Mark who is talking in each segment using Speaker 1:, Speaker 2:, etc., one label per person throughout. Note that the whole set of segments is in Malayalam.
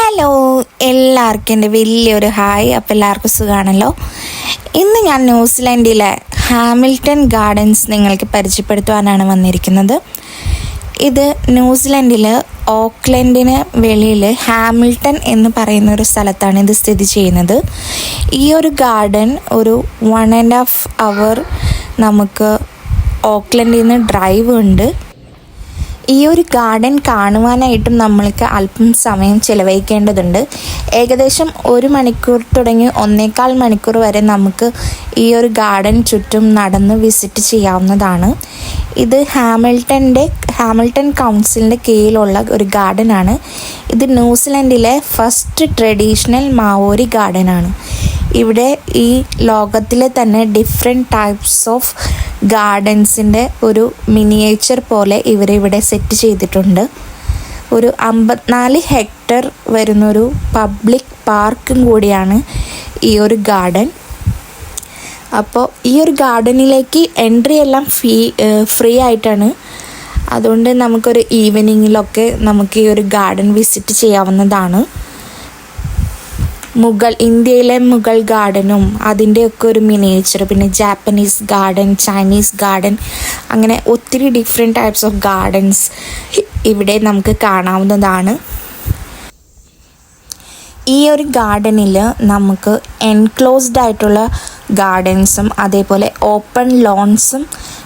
Speaker 1: ഹലോ, എല്ലാവർക്കും എൻ്റെ വലിയൊരു ഹായ്. അപ്പോൾ എല്ലാവർക്കും സുഖമാണല്ലോ. ഇന്ന് ഞാൻ ന്യൂസിലാൻഡിലെ ഹാമിൽട്ടൺ ഗാർഡൻസ് നിങ്ങൾക്ക് പരിചയപ്പെടുത്തുവാനാണ് വന്നിരിക്കുന്നത്. ഇത് ന്യൂസിലാൻഡിൽ ഓക്ലൻഡിന് വെളിയിൽ ഹാമിൽട്ടൺ എന്ന് പറയുന്ന ഒരു സ്ഥലത്താണ് ഇത് സ്ഥിതി ചെയ്യുന്നത്. ഈ ഒരു ഗാർഡൻ ഒരു 1.5 hour നമുക്ക് ഓക്ലൻഡിൽ നിന്ന് ഡ്രൈവ് ഉണ്ട്. ഈ ഒരു ഗാർഡൻ കാണുവാനായിട്ടും നമ്മൾക്ക് അല്പം സമയം ചിലവഴിക്കേണ്ടതുണ്ട്. ഏകദേശം 1 മണിക്കൂർ തുടങ്ങി 1.25 മണിക്കൂർ വരെ നമുക്ക് ഈ ഒരു ഗാർഡൻ ചുറ്റും നടന്ന് വിസിറ്റ് ചെയ്യാവുന്നതാണ്. ഇത് ഹാമിൽട്ടൺ കൗൺസിലിൻ്റെ കീഴിലുള്ള ഒരു ഗാർഡനാണ്. ഇത് ന്യൂസിലൻഡിലെ ഫസ്റ്റ് ട്രഡീഷണൽ മാവോരി ഗാർഡനാണ്. ഇവിടെ ഈ ലോകത്തിലെ തന്നെ ഡിഫറെൻറ്റ് ടൈപ്സ് ഓഫ് ഗാർഡൻസിൻ്റെ ഒരു മിനിയേച്ചർ പോലെ ഇവരിവിടെ സെറ്റ് ചെയ്തിട്ടുണ്ട്. ഒരു 54 ഹെക്ടർ വരുന്നൊരു പബ്ലിക് പാർക്കും കൂടിയാണ് ഈ ഒരു ഗാർഡൻ. അപ്പോൾ ഈ ഒരു ഗാർഡനിലേക്ക് എൻട്രി എല്ലാം ഫ്രീ ആയിട്ടാണ്. അതുകൊണ്ട് നമുക്കൊരു ഈവനിങ്ങിലൊക്കെ നമുക്ക് ഈ ഒരു ഗാർഡൻ വിസിറ്റ് ചെയ്യാവുന്നതാണ്. ഇന്ത്യയിലെ മുഗൾ ഗാർഡനും അതിൻ്റെയൊക്കെ ഒരു മിനിയേച്ചർ, പിന്നെ ജാപ്പനീസ് ഗാർഡൻ, ചൈനീസ് ഗാർഡൻ, അങ്ങനെ ഒത്തിരി ഡിഫറെൻറ്റ് ടൈപ്സ് ഓഫ് ഗാർഡൻസ് ഇവിടെ നമുക്ക് കാണാവുന്നതാണ്. ഈ ഒരു ഗാർഡനിൽ നമുക്ക് എൻക്ലോസ്ഡ് ആയിട്ടുള്ള ഗാർഡൻസും അതേപോലെ ഓപ്പൺ ലോൺസും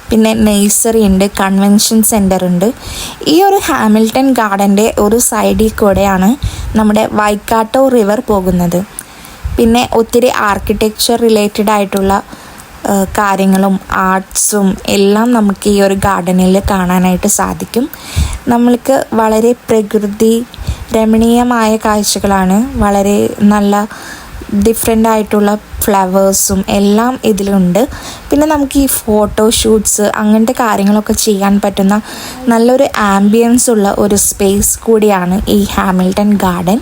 Speaker 1: പിന്നെ നേഴ്സറി ഉണ്ട്, കൺവെൻഷൻ സെൻറ്റർ ഉണ്ട്. ഈ ഒരു ഹാമിൽട്ടൺ ഗാർഡൻ്റെ ഒരു സൈഡിൽ കൂടെയാണ് നമ്മുടെ വൈക്കാട്ടോ റിവർ പോകുന്നത്. പിന്നെ ഒത്തിരി ആർക്കിടെക്ചർ റിലേറ്റഡ് ആയിട്ടുള്ള കാര്യങ്ങളും ആർട്സും എല്ലാം നമുക്ക് ഈ ഒരു ഗാർഡനിൽ കാണാനായിട്ട് സാധിക്കും. നമ്മൾക്ക് വളരെ പ്രകൃതി രമണീയമായ കാഴ്ചകളാണ്. വളരെ നല്ല ഡിഫറെൻ്റ് ആയിട്ടുള്ള ഫ്ലവേഴ്സും എല്ലാം ഇതിലുണ്ട്. പിന്നെ നമുക്ക് ഈ ഫോട്ടോഷൂട്ട്സ് അങ്ങനത്തെ കാര്യങ്ങളൊക്കെ ചെയ്യാൻ പറ്റുന്ന നല്ലൊരു ആംബിയൻസ് ഉള്ള ഒരു സ്പേസ് കൂടിയാണ് ഈ ഹാമിൽട്ടൺ ഗാർഡൻ.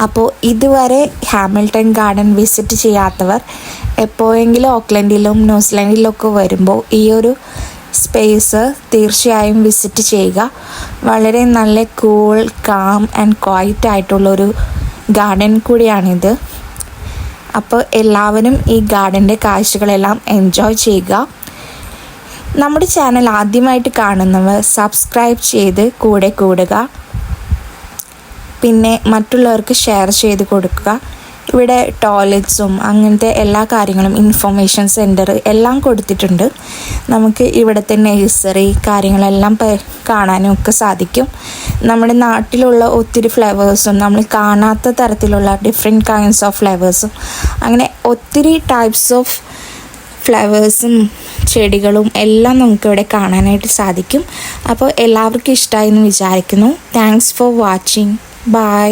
Speaker 1: അപ്പോൾ ഇതുവരെ ഹാമിൽട്ടൺ ഗാർഡൻ വിസിറ്റ് ചെയ്യാത്തവർ എപ്പോഴെങ്കിലും ഓക്ലൻഡിലും ന്യൂസിലാൻഡിലൊക്കെ വരുമ്പോൾ ഈ ഒരു സ്പേസ് തീർച്ചയായും വിസിറ്റ് ചെയ്യുക. വളരെ നല്ല കൂൾ, കാം ആൻഡ് ക്വയറ്റ് ആയിട്ടുള്ളൊരു ഗാർഡൻ കൂടിയാണിത്. അപ്പോൾ എല്ലാവരും ഈ ഗാർഡൻ്റെ കാഴ്ചകളെല്ലാം എൻജോയ് ചെയ്യുക. നമ്മുടെ ചാനൽ ആദ്യമായിട്ട് കാണുന്നവർ സബ്സ്ക്രൈബ് ചെയ്ത് കൂടെ കൂടുക. പിന്നെ മറ്റുള്ളവർക്ക് ഷെയർ ചെയ്ത് കൊടുക്കുക. ഇവിടെ ടോയ്ലറ്റ്സും അങ്ങനത്തെ എല്ലാ കാര്യങ്ങളും, ഇൻഫർമേഷൻ സെൻറ്റർ എല്ലാം കൊടുത്തിട്ടുണ്ട്. നമുക്ക് ഇവിടുത്തെ നേഴ്സറി കാര്യങ്ങളെല്ലാം കാണാനും ഒക്കെ സാധിക്കും. നമ്മുടെ നാട്ടിലുള്ള ഒത്തിരി ഫ്ലവേഴ്സും നമ്മൾ കാണാത്ത തരത്തിലുള്ള ഡിഫറെൻറ്റ് കൈൻഡ്സ് ഓഫ് ഫ്ലവേഴ്സും അങ്ങനെ ഒത്തിരി ടൈപ്സ് ഓഫ് ഫ്ലവേഴ്സും ചെടികളും എല്ലാം നമുക്കിവിടെ കാണാനായിട്ട് സാധിക്കും. അപ്പോൾ എല്ലാവർക്കും ഇഷ്ടമായി എന്ന് വിചാരിക്കുന്നു. Thanks for watching. ബൈ.